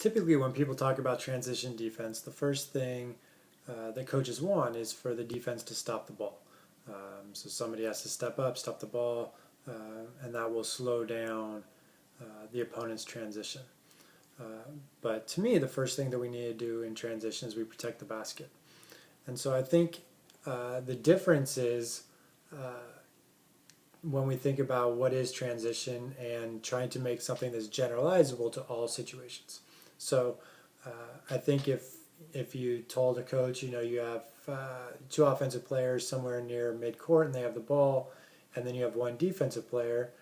Typically when people talk about transition defense, the first thing that coaches want is for the defense to stop the ball. So somebody has to step up, stop the ball, and that will slow down the opponent's transition. But to me, the first thing that we need to do in transition is we protect the basket. And so I think the difference is when we think about what is transition and trying to make something that's generalizable to all situations. So I think if you told a coach, you have two offensive players somewhere near midcourt and they have the ball, and then you have one defensive player,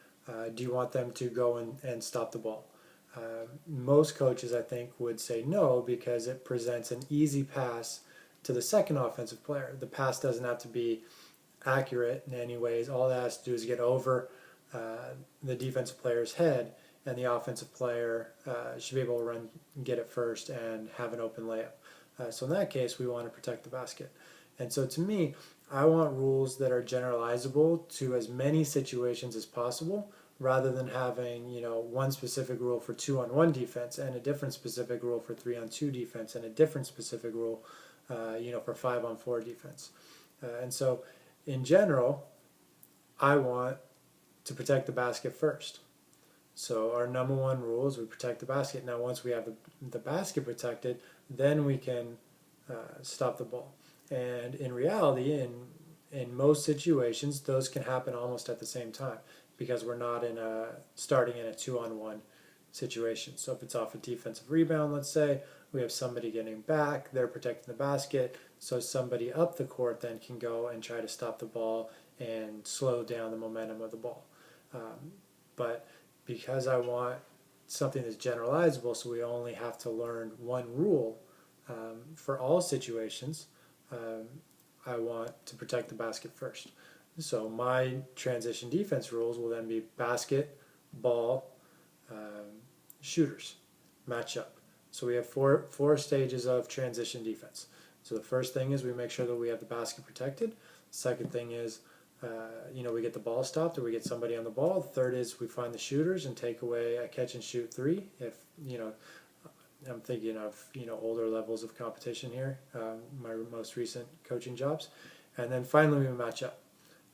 do you want them to go and stop the ball? Most coaches, I think, would say no, because it presents an easy pass to the second offensive player. The pass doesn't have to be accurate in any ways. All it has to do is get over the defensive player's head, and the offensive player should be able to run, get it first, and have an open layup. So in that case, we want to protect the basket. And so to me, I want rules that are generalizable to as many situations as possible, rather than having one specific rule for 2-on-1 defense and a different specific rule for 3-on-2 defense and a different specific rule for 5-on-4 defense. And so in general, I want to protect the basket first. So our number one rule is we protect the basket. Now once we have the basket protected, then we can stop the ball. And in reality, in most situations, those can happen almost at the same time, because we're not starting in a 2-on-1 situation. So if it's off a defensive rebound, let's say, we have somebody getting back, they're protecting the basket, so somebody up the court then can go and try to stop the ball and slow down the momentum of the ball. But because I want something that's generalizable, so we only have to learn one rule for all situations, I want to protect the basket first. So my transition defense rules will then be basket, ball, shooters, match up. So we have four stages of transition defense. So the first thing is we make sure that we have the basket protected. Second thing is we get the ball stopped, or we get somebody on the ball. The third is we find the shooters and take away a catch and shoot three. If I'm thinking of older levels of competition here, my most recent coaching jobs, and then finally we match up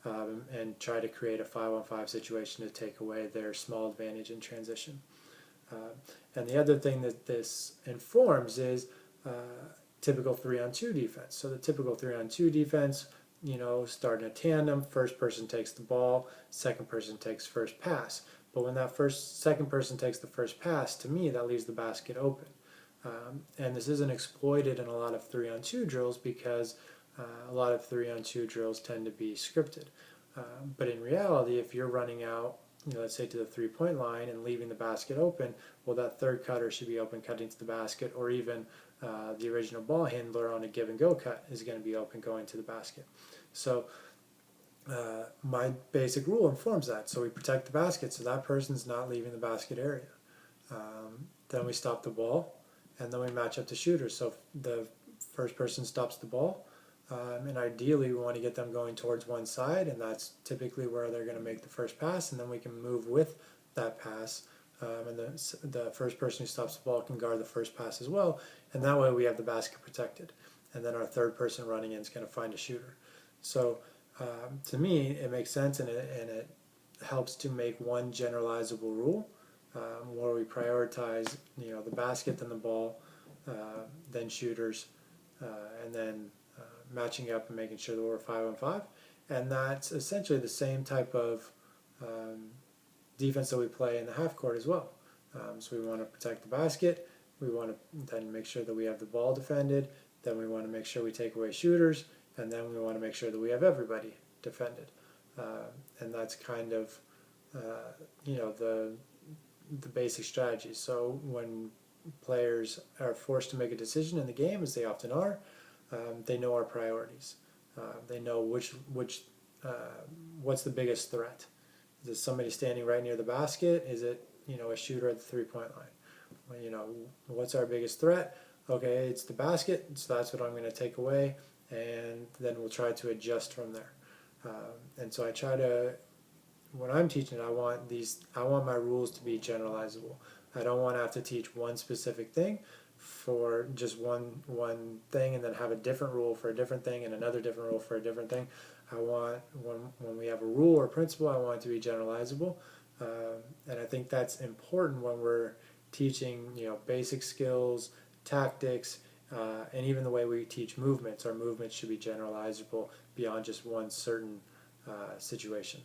and try to create a 5-on-5 situation to take away their small advantage in transition. And the other thing that this informs is typical 3-on-2 defense. So the typical 3-on-2 defense, start in a tandem, first person takes the ball, second person takes first pass. But when that second person takes the first pass, to me, that leaves the basket open. And this isn't exploited in a lot of 3-on-2 drills, because a lot of 3-on-2 drills tend to be scripted. But in reality, if you're running out, let's say to the 3-point line and leaving the basket open, well, that third cutter should be open cutting to the basket, or even the original ball handler on a give and go cut is going to be open going to the basket. So my basic rule informs that. So we protect the basket, so that person's not leaving the basket area. Then we stop the ball, and then we match up the shooters. So the first person stops the ball, and ideally we want to get them going towards one side, and that's typically where they're going to make the first pass, and then we can move with that pass, and the first person who stops the ball can guard the first pass as well, and that way we have the basket protected, and then our third person running in is going to find a shooter. So to me, it makes sense, and it helps to make one generalizable rule where we prioritize the basket, then the ball, then shooters, and then matching up and making sure that we're 5-on-5. And that's essentially the same type of defense that we play in the half court as well. So we want to protect the basket, we want to then make sure that we have the ball defended, then we want to make sure we take away shooters, and then we want to make sure that we have everybody defended. And that's kind of the basic strategy. So when players are forced to make a decision in the game, as they often are, they know our priorities. They know what's the biggest threat. Is it somebody standing right near the basket? Is it a shooter at the 3-point line? What's our biggest threat? Okay, it's the basket, so that's what I'm going to take away, and then we'll try to adjust from there. And so I try to, when I'm teaching it, I want my rules to be generalizable. I don't want to have to teach one specific thing for just one thing and then have a different rule for a different thing and another different rule for a different thing. I want, when we have a rule or principle, I want it to be generalizable. And I think that's important when we're teaching, basic skills, tactics, and even the way we teach movements. Our movements should be generalizable beyond just one certain situation.